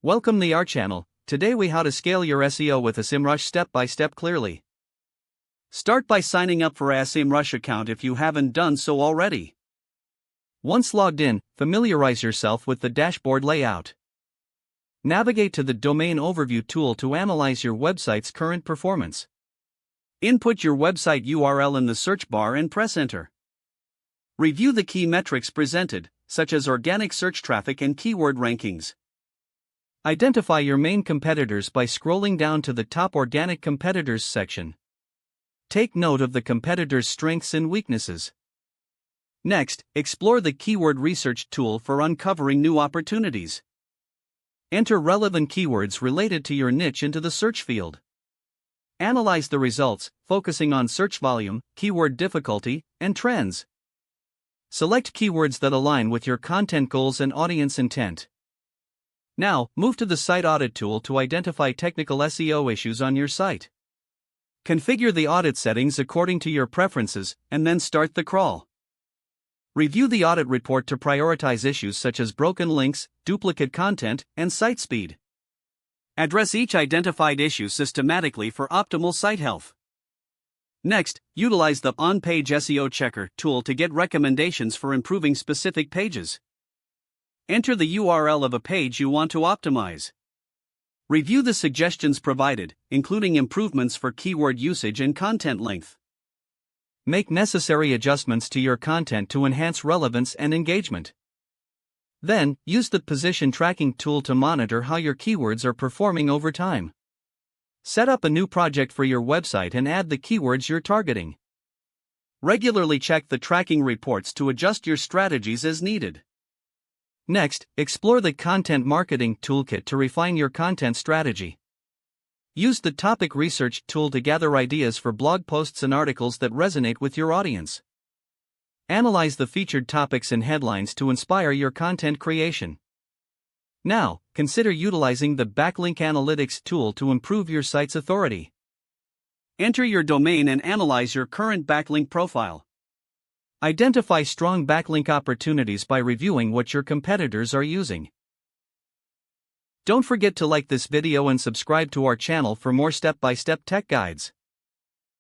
Welcome to our channel. Today we how to scale your SEO with a SEMrush step by step clearly. Start by signing up for a SEMrush account if you haven't done so already. Once logged in, familiarize yourself with the dashboard layout. Navigate to the Domain Overview tool to analyze your website's current performance. Input your website URL in the search bar and press enter. Review the key metrics presented, such as organic search traffic and keyword rankings. Identify your main competitors by scrolling down to the top Organic Competitors section. Take note of the competitors' strengths and weaknesses. Next, explore the Keyword Research tool for uncovering new opportunities. Enter relevant keywords related to your niche into the search field. Analyze the results, focusing on search volume, keyword difficulty, and trends. Select keywords that align with your content goals and audience intent. Now, move to the Site Audit tool to identify technical SEO issues on your site. Configure the audit settings according to your preferences, and then start the crawl. Review the audit report to prioritize issues such as broken links, duplicate content, and site speed. Address each identified issue systematically for optimal site health. Next, utilize the On-Page SEO Checker tool to get recommendations for improving specific pages. Enter the URL of a page you want to optimize. Review the suggestions provided, including improvements for keyword usage and content length. Make necessary adjustments to your content to enhance relevance and engagement. Then, use the Position Tracking tool to monitor how your keywords are performing over time. Set up a new project for your website and add the keywords you're targeting. Regularly check the tracking reports to adjust your strategies as needed. Next, explore the Content Marketing Toolkit to refine your content strategy. Use the Topic Research tool to gather ideas for blog posts and articles that resonate with your audience. Analyze the featured topics and headlines to inspire your content creation. Now, consider utilizing the Backlink Analytics tool to improve your site's authority. Enter your domain and analyze your current backlink profile. Identify strong backlink opportunities by reviewing what your competitors are using. Don't forget to like this video and subscribe to our channel for more step-by-step tech guides.